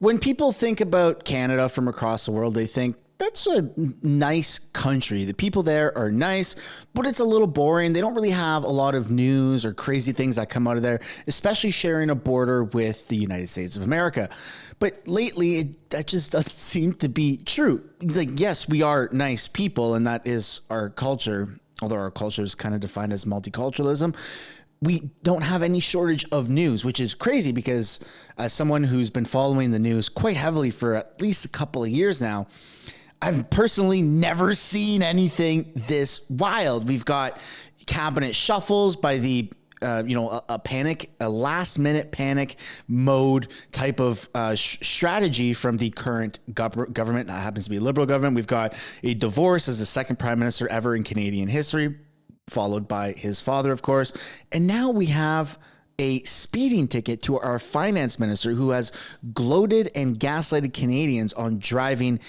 When people think about Canada from across the world, they think that's a nice country. The people there are nice, but it's a little boring. They don't really have a lot of news or crazy things that come out of there, especially sharing a border with the United States of America. But lately, that just doesn't seem to be true. Like, yes, we are nice people, and that is our culture, although our culture is kind of defined as multiculturalism. We don't have any shortage of news, which is crazy because as someone who's been following the news quite heavily for at least a couple of years now, I've personally never seen anything this wild. We've got cabinet shuffles by the a last minute panic mode type of strategy from the current government. That happens to be a Liberal government. We've got a divorce as the second prime minister ever in Canadian history, followed by his father, of course. And now we have a speeding ticket to our finance minister who has gloated and gaslighted Canadians on driving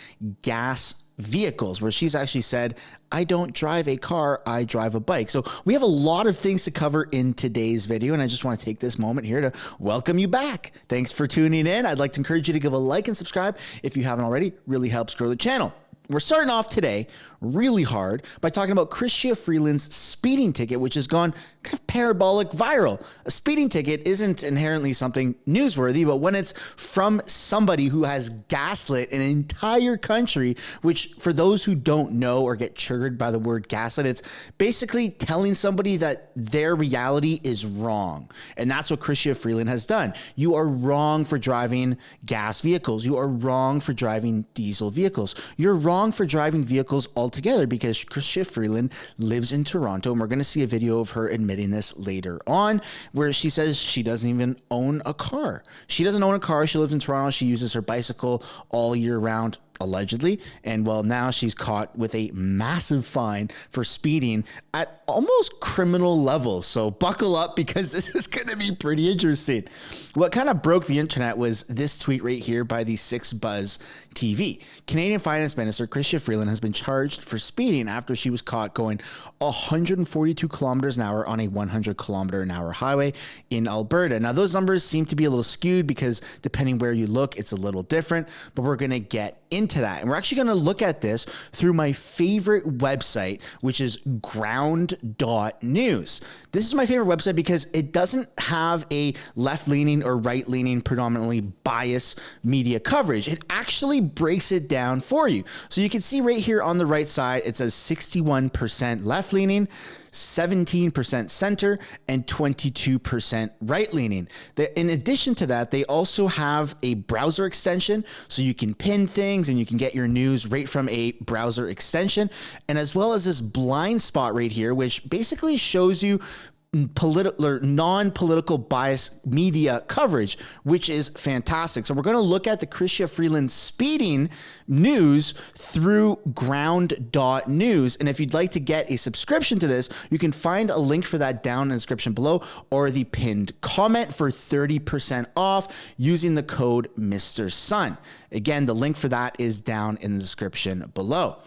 gas vehicles, where she's actually said, I don't drive a car, I drive a bike. So we have a lot of things to cover in today's video, and I just want to take this moment here to welcome you back. Thanks for tuning in. I'd like to encourage you to give a like and subscribe if you haven't already. Really helps grow the channel. We're starting off today really hard by talking about Freeland's speeding ticket, which has gone kind of parabolic viral. A speeding ticket isn't inherently something newsworthy, but when it's from somebody who has gaslit an entire country, which for those who don't know or get triggered by the word gaslit, it's basically telling somebody that their reality is wrong. And that's what Freeland has done. You are wrong for driving gas vehicles. You are wrong for driving diesel vehicles. You're wrong for driving vehicles altogether because Freeland lives in Toronto, and we're going to see a video of her admitting this later on, where she says she doesn't even own a car. She doesn't own a car. She lives in Toronto. She uses her bicycle all year round, allegedly. And well, now she's caught with a massive fine for speeding at almost criminal levels. So buckle up because this is going to be pretty interesting. What kind of broke the internet was this tweet right here by the 6Buzz TV. Canadian Finance Minister Freeland has been charged for speeding after she was caught going 142 kilometers an hour on a 100 kilometer an hour highway in Alberta. Now, those numbers seem to be a little skewed because depending where you look, it's a little different, but we're going to get into that. And we're actually going to look at this through my favorite website, which is ground.news. This is my favorite website because it doesn't have a left-leaning or right-leaning, predominantly biased media coverage. It actually breaks it down for you. So you can see right here on the right side, it says 61% left-leaning, 17% center, and 22% right-leaning. In addition to that, they also have a browser extension, so you can pin things and you can get your news right from a browser extension, and as well as this blind spot right here, which basically shows you political or non-political bias media coverage, which is fantastic. So we're going to look at the Freeland speeding news through ground.news. And if you'd like to get a subscription to this, you can find a link for that down in the description below or the pinned comment for 30% off using the code MrSun. Again, the link for that is down in the description below.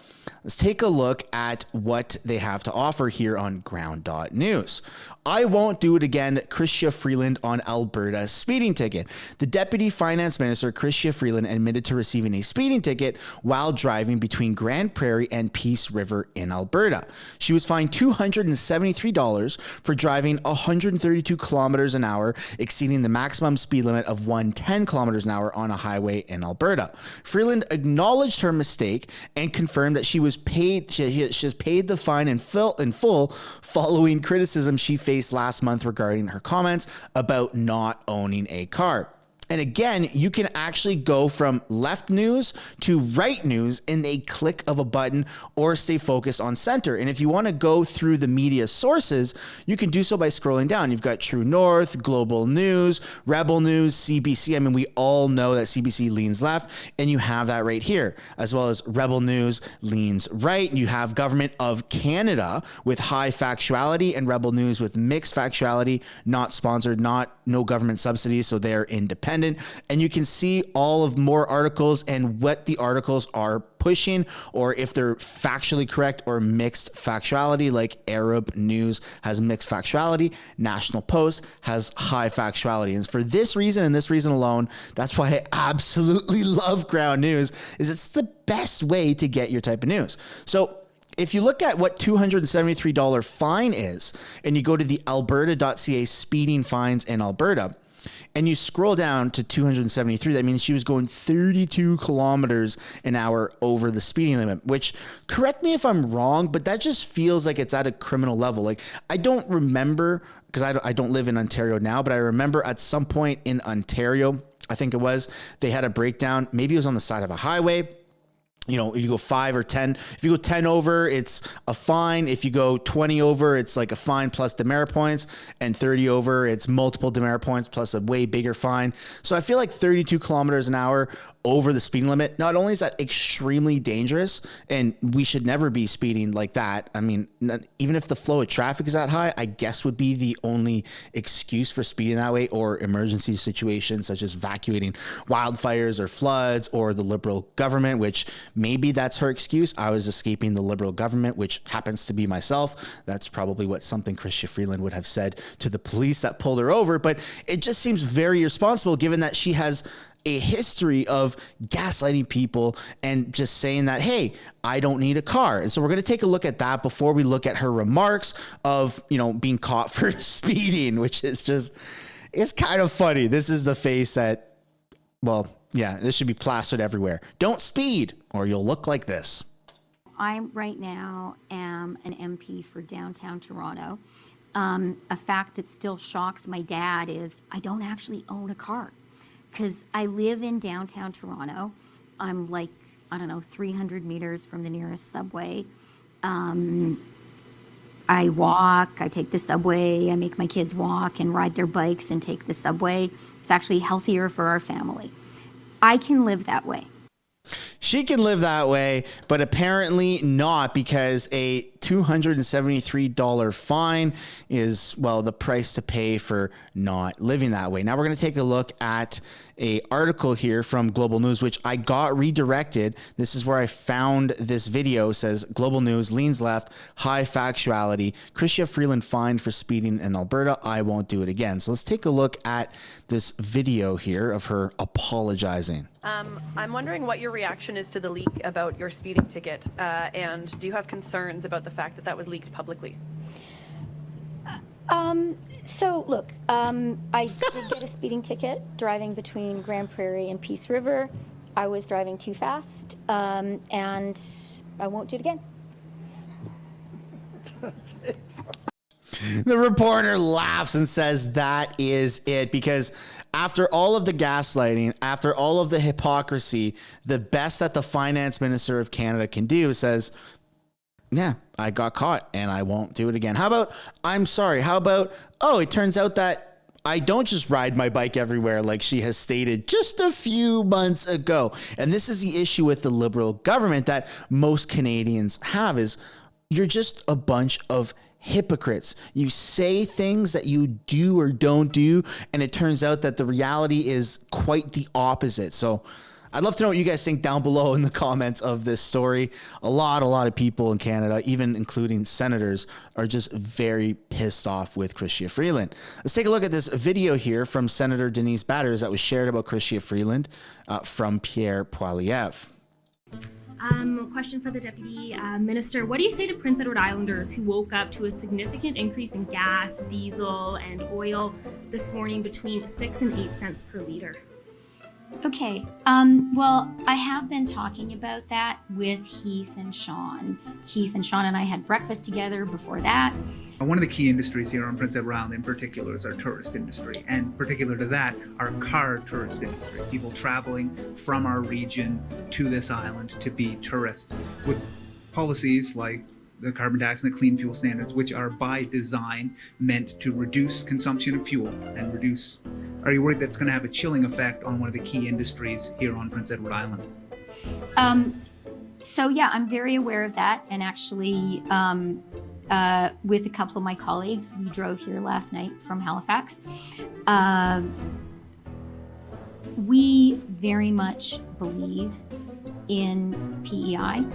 Let's take a look at what they have to offer here on ground.news. I won't do it again. Freeland on Alberta speeding ticket. The Deputy Finance Minister, Freeland, admitted to receiving a speeding ticket while driving between Grand Prairie and Peace River in Alberta. She was fined $273 for driving 132 kilometers an hour, exceeding the maximum speed limit of 110 kilometers an hour on a highway in Alberta. Freeland acknowledged her mistake and confirmed that she was paid. She has paid the fine in full following criticism she faced last month regarding her comments about not owning a car. And again, you can actually go from left news to right news in a click of a button or stay focused on center. And if you want to go through the media sources, you can do so by scrolling down. You've got True North, Global News, Rebel News, CBC. I mean, we all know that CBC leans left, and you have that right here, as well as Rebel News leans right. You have Government of Canada with high factuality and Rebel News with mixed factuality, not sponsored, no government subsidies, so they're independent. Independent, and you can see all of more articles and what the articles are pushing, or if they're factually correct or mixed factuality. Like Arab News has mixed factuality, National Post has high factuality. And for this reason and this reason alone, that's why I absolutely love Ground News, is it's the best way to get your type of news. So if you look at what $273 fine is, and you go to the alberta.ca speeding fines in Alberta, and you scroll down to 273, that means she was going 32 kilometers an hour over the speeding limit, which, correct me if I'm wrong, but that just feels like it's at a criminal level. Like, I don't remember, because I don't live in Ontario now, but I remember at some point in Ontario, I think it was, they had a breakdown. Maybe it was on the side of a highway. You know, if you go 5 or 10, if you go 10 over, it's a fine. If you go 20 over, it's like a fine plus demerit points, and 30 over, it's multiple demerit points plus a way bigger fine. So I feel like 32 kilometers an hour over the speed limit, not only is that extremely dangerous, and we should never be speeding like that. I mean, even if the flow of traffic is that high, I guess would be the only excuse for speeding that way, or emergency situations such as evacuating wildfires or floods, or the Liberal government, which maybe that's her excuse. I was escaping the Liberal government, which happens to be myself. That's probably what something Chrystia Freeland would have said to the police that pulled her over, but it just seems very irresponsible given that she has a history of gaslighting people and just saying that, hey, I don't need a car. And so we're going to take a look at that before we look at her remarks of, you know, being caught for speeding, which is just, it's kind of funny. This is the face that, well, yeah, this should be plastered everywhere. Don't speed or you'll look like this. I right now am an MP for downtown Toronto. A fact that still shocks my dad is I don't actually own a car. Because I live in downtown Toronto. I'm like, I don't know, 300 meters from the nearest subway. I walk, I take the subway, I make my kids walk and ride their bikes and take the subway. It's actually healthier for our family. I can live that way. She can live that way, but apparently not, because a $273 fine is, well, the price to pay for not living that way. Now we're going to take a look at a article here from Global News, which I got redirected. This is where I found this video. It says Global News leans left, high factuality. Chrystia Freeland fined for speeding in Alberta. I won't do it again. So let's take a look at this video here of her apologizing. I'm wondering what your reaction is to the leak about your speeding ticket, and do you have concerns about the fact that that was leaked publicly? So look, I did get a speeding ticket driving between Grand Prairie and Peace River. I was driving too fast, and I won't do it again. The reporter laughs and says that is it, because after all of the gaslighting, after all of the hypocrisy, the best that the finance minister of Canada can do says, yeah, I got caught and I won't do it again. How about, I'm sorry, how about, oh, it turns out that I don't just ride my bike everywhere like she has stated just a few months ago. And this is the issue with the Liberal government that most Canadians have, is you're just a bunch of hypocrites. You say things that you do or don't do, and it turns out that the reality is quite the opposite. So I'd love to know what you guys think down below in the comments of this story. A lot of people in Canada, even including senators, are just very pissed off with Chrystia Freeland. Let's take a look at this video here from Senator Denise Batters that was shared about Chrystia Freeland from Pierre Poilievre. Question for the Deputy Minister. What do you say to Prince Edward Islanders who woke up to a significant increase in gas, diesel, and oil this morning between 6 and 8 cents per litre? Okay, well, I have been talking about that with Heath and Sean. Heath and Sean and I had breakfast together before that. One of the key industries here on Prince Edward Island in particular is our tourist industry, and particular to that, our car tourist industry. People traveling from our region to this island to be tourists, with policies like the carbon tax and the clean fuel standards, which are by design meant to reduce consumption of fuel and reduce. Are you worried that's going to have a chilling effect on one of the key industries here on Prince Edward Island? So yeah, I'm very aware of that, and actually with a couple of my colleagues, we drove here last night from Halifax. We very much believe in PEI.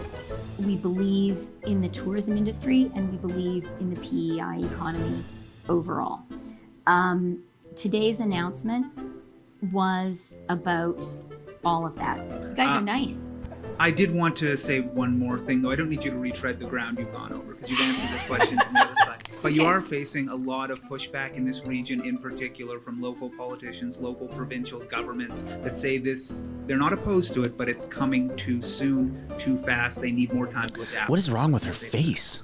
We believe in the tourism industry, and we believe in the PEI economy overall. Today's announcement was about all of that. You guys are nice. I did want to say one more thing, though. I don't need you to retread the ground you've gone over, because you've answered this question from the other side. But you are facing a lot of pushback in this region, in particular from local politicians, local provincial governments that say this, they're not opposed to it, but it's coming too soon, too fast. They need more time to adapt. What is wrong with her face?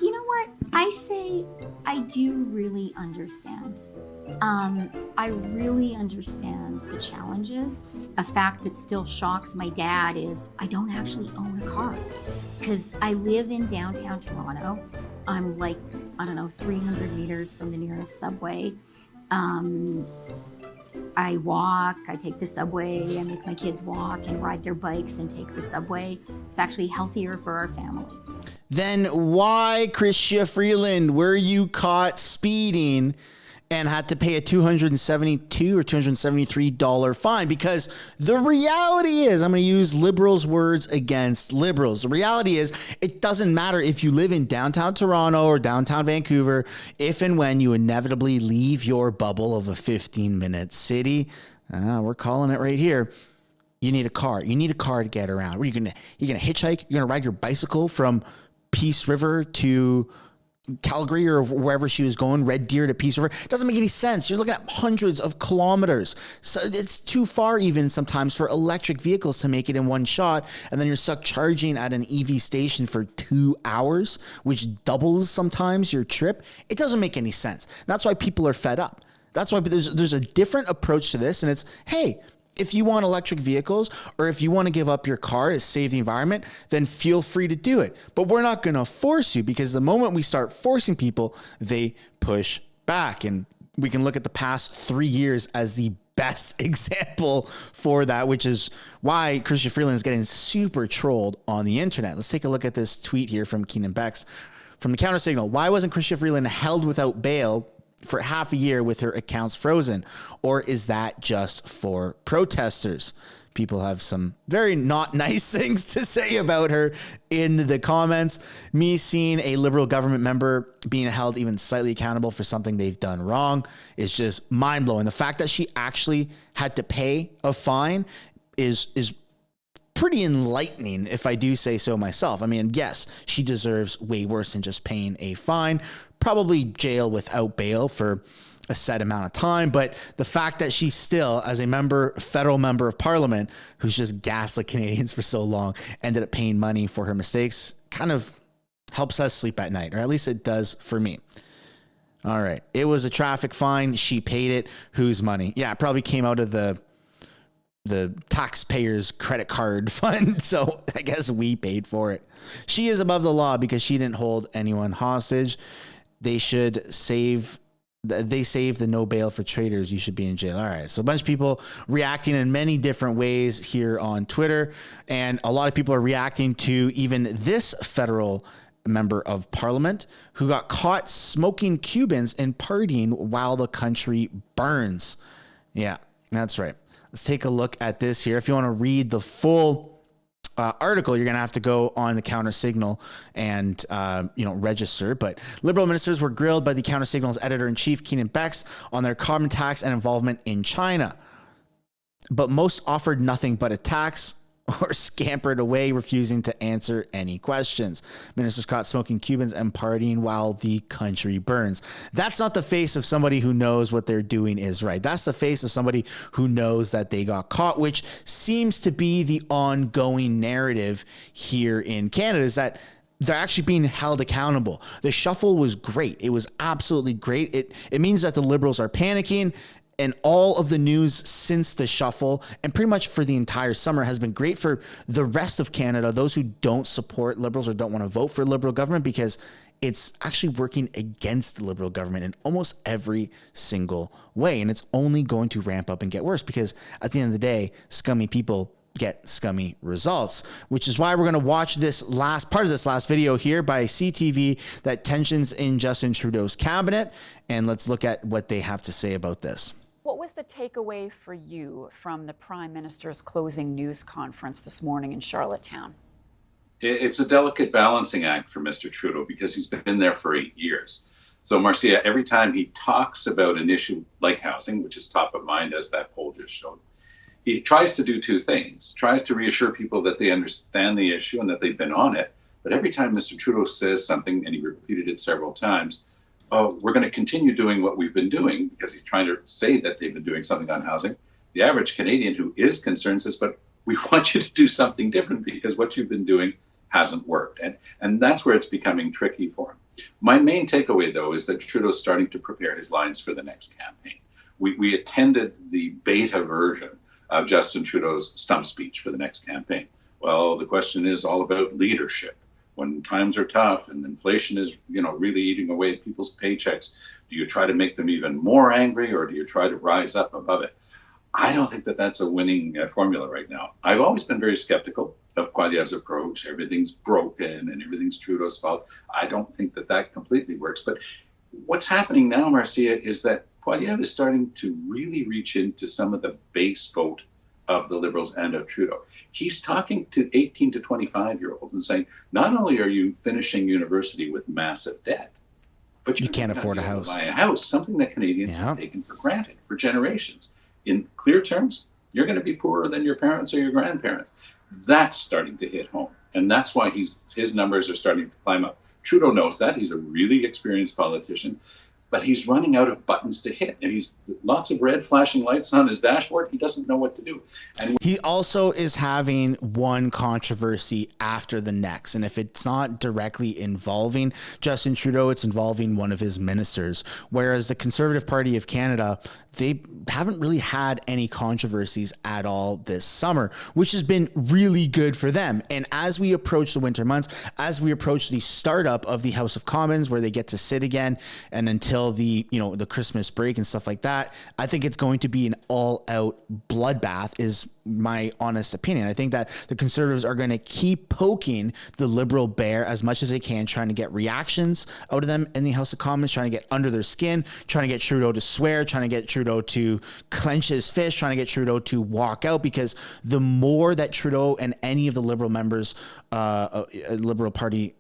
You know what? I say I do really understand. I really understand the challenges. A fact that still shocks my dad is I don't actually own a car because I live in downtown Toronto. I'm like, I don't know, 300 meters from the nearest subway. I walk, I take the subway, I make my kids walk and ride their bikes and take the subway. It's actually healthier for our family. Then why, Chrystia Freeland, were you caught speeding and had to pay a $272 or $273 fine? Because the reality is, I'm going to use liberals' words against liberals. The reality is, it doesn't matter if you live in downtown Toronto or downtown Vancouver, if and when you inevitably leave your bubble of a 15-minute city. We're calling it right here. You need a car. You need a car to get around. You're gonna hitchhike. You're gonna ride your bicycle from Peace River to Calgary or wherever she was going, Red Deer to Peace River. It doesn't make any sense. You're looking at hundreds of kilometers. So it's too far even sometimes for electric vehicles to make it in one shot. And then you're stuck charging at an EV station for 2 hours, which doubles sometimes your trip. It doesn't make any sense. That's why people are fed up. That's why there's a different approach to this. And it's, hey, if you want electric vehicles or if you want to give up your car to save the environment, then feel free to do it. But we're not going to force you, because the moment we start forcing people, they push back. And we can look at the past 3 years as the best example for that, which is why Chrystia Freeland is getting super trolled on the internet. Let's take a look at this tweet here from Keenan Bex from the Counter Signal. Why wasn't Chrystia Freeland held without bail for half a year with her accounts frozen? Or is that just for protesters? People have some very not nice things to say about her in the comments. Me seeing a Liberal government member being held even slightly accountable for something they've done wrong is just mind-blowing. The fact that she actually had to pay a fine is pretty enlightening, if I do say so myself. I mean, yes, she deserves way worse than just paying a fine. Probably jail without bail for a set amount of time. But the fact that she's still, as a federal member of parliament, who's just gaslit Canadians for so long, ended up paying money for her mistakes, kind of helps us sleep at night, or at least it does for me. All right. It was a traffic fine. She paid it. Whose money? Yeah, it probably came out of the taxpayers' credit card fund. So I guess we paid for it. She is above the law because she didn't hold anyone hostage. They saved the no bail for traitors. You should be in jail. All right. So a bunch of people reacting in many different ways here on Twitter. And a lot of people are reacting to even this federal member of parliament who got caught smoking Cubans and partying while the country burns. Yeah, that's right. Let's take a look at this here. If you want to read the full article, you're going to have to go on the Counter Signal and, register. But Liberal ministers were grilled by the Counter Signal's editor-in-chief, Keenan Bex, on their carbon tax and involvement in China. But most offered nothing but attacks or scampered away, refusing to answer any questions. Ministers caught smoking Cubans and partying while the country burns. That's not the face of somebody who knows what they're doing is right. That's the face of somebody who knows that they got caught, which seems to be the ongoing narrative here in Canada, is that they're actually being held accountable. The shuffle was great. It was absolutely great. It means that the Liberals are panicking. And all of the news since the shuffle and pretty much for the entire summer has been great for the rest of Canada, those who don't support Liberals or don't want to vote for Liberal government, because it's actually working against the Liberal government in almost every single way. And it's only going to ramp up and get worse, because at the end of the day, scummy people get scummy results, which is why we're going to watch this last video here by CTV, that tensions in Justin Trudeau's cabinet. And let's look at what they have to say about this. What was the takeaway for you from the Prime Minister's closing news conference this morning in Charlottetown? It's a delicate balancing act for Mr. Trudeau because he's been there for 8 years. So, Marcia, every time he talks about an issue like housing, which is top of mind, as that poll just showed, he tries to do two things. Tries to reassure people that they understand the issue and that they've been on it. But every time Mr. Trudeau says something, and he repeated it several times, oh, we're going to continue doing what we've been doing, because he's trying to say that they've been doing something on housing. The average Canadian who is concerned says, but we want you to do something different because what you've been doing hasn't worked. And that's where it's becoming tricky for him. My main takeaway, though, is that Trudeau's starting to prepare his lines for the next campaign. We attended the beta version of Justin Trudeau's stump speech for the next campaign. Well, the question is all about leadership. When times are tough and inflation is, really eating away at people's paychecks, do you try to make them even more angry, or do you try to rise up above it? I don't think that that's a winning formula right now. I've always been very skeptical of Poilievre's approach. Everything's broken and everything's Trudeau's fault. I don't think that that completely works. But what's happening now, Marcia, is that Poilievre is starting to really reach into some of the base vote of the Liberals and of Trudeau. He's talking to 18 to 25-year-olds and saying, not only are you finishing university with massive debt, but you can't afford a house. Buy a house, something that Canadians have taken for granted for generations. In clear terms, you're going to be poorer than your parents or your grandparents. That's starting to hit home. And that's why his numbers are starting to climb up. Trudeau knows that. He's a really experienced politician, but he's running out of buttons to hit. And he's lots of red flashing lights on his dashboard. He doesn't know what to do. And he also is having one controversy after the next. And if it's not directly involving Justin Trudeau, it's involving one of his ministers. Whereas the Conservative Party of Canada, they haven't really had any controversies at all this summer, which has been really good for them. And as we approach the winter months, as we approach the startup of the House of Commons, where they get to sit again, and until the Christmas break and stuff like that, I think it's going to be an all-out bloodbath, is my honest opinion. I think that the Conservatives are going to keep poking the Liberal bear as much as they can, trying to get reactions out of them in the House of Commons, trying to get under their skin, trying to get Trudeau to swear, trying to get Trudeau to clench his fist, trying to get Trudeau to walk out, because the more that Trudeau and any of the Liberal members, Liberal Party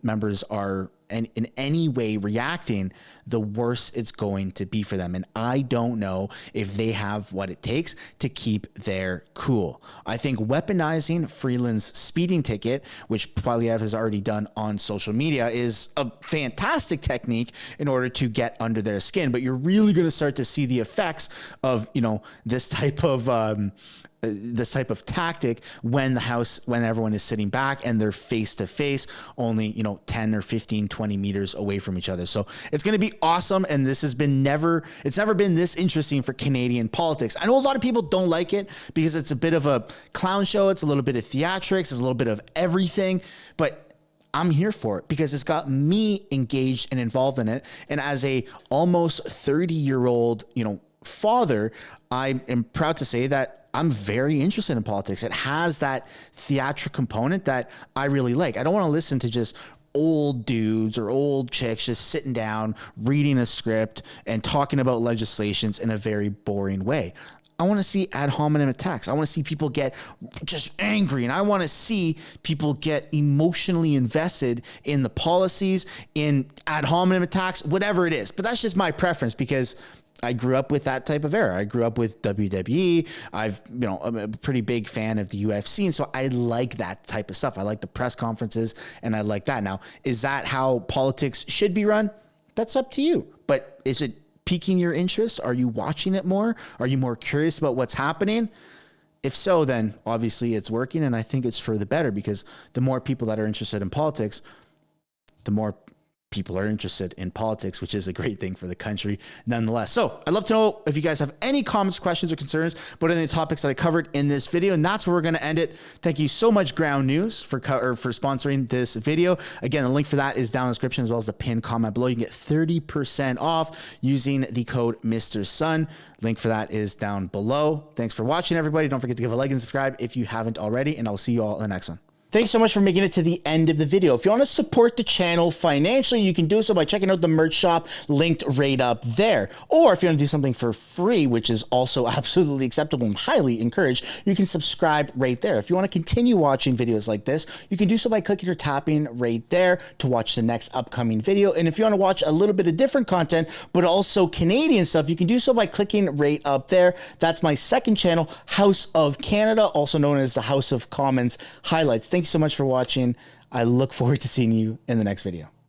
members are in any way reacting, the worse it's going to be for them. And I don't know if they have what it takes to keep their cool. I think weaponizing Freeland's speeding ticket, which Poilievre has already done on social media, is a fantastic technique in order to get under their skin. But you're really going to start to see the effects of, this type of tactic when everyone is sitting back and they're face to face, only 10 or 15, 20 meters away from each other. So it's going to be awesome. And this has been it's never been this interesting for Canadian politics. I know a lot of people don't like it because it's a bit of a clown show. It's a little bit of theatrics. It's a little bit of everything, but I'm here for it because it's got me engaged and involved in it. And as a almost 30-year-old, father, I am proud to say that I'm very interested in politics. It has that theatric component that I really like. I don't want to listen to just old dudes or old chicks just sitting down, reading a script and talking about legislations in a very boring way. I want to see ad hominem attacks. I want to see people get just angry, and I want to see people get emotionally invested in the policies, in ad hominem attacks, whatever it is. But that's just my preference because I grew up with that type of era. I grew up with WWE. I'm a pretty big fan of the UFC. And so I like that type of stuff. I like the press conferences and I like that. Now, is that how politics should be run? That's up to you. But is it piquing your interest? Are you watching it more? Are you more curious about what's happening? If so, then obviously it's working. And I think it's for the better because the more people that are interested in politics, the more people are interested in politics, which is a great thing for the country nonetheless. So I'd love to know if you guys have any comments, questions, or concerns about any of the topics that I covered in this video. And that's where we're going to end it. Thank you so much, Ground News, for sponsoring this video. Again, the link for that is down in the description as well as the pinned comment below. You can get 30% off using the code MrSun. Link for that is down below. Thanks for watching, everybody. Don't forget to give a like and subscribe if you haven't already, and I'll see you all in the next one. Thanks so much for making it to the end of the video. If you want to support the channel financially, you can do so by checking out the merch shop linked right up there. Or if you want to do something for free, which is also absolutely acceptable and highly encouraged, you can subscribe right there. If you want to continue watching videos like this, you can do so by clicking or tapping right there to watch the next upcoming video. And if you want to watch a little bit of different content, but also Canadian stuff, you can do so by clicking right up there. That's my second channel, House of Canada, also known as the House of Commons Highlights. Thanks so much for watching. I look forward to seeing you in the next video.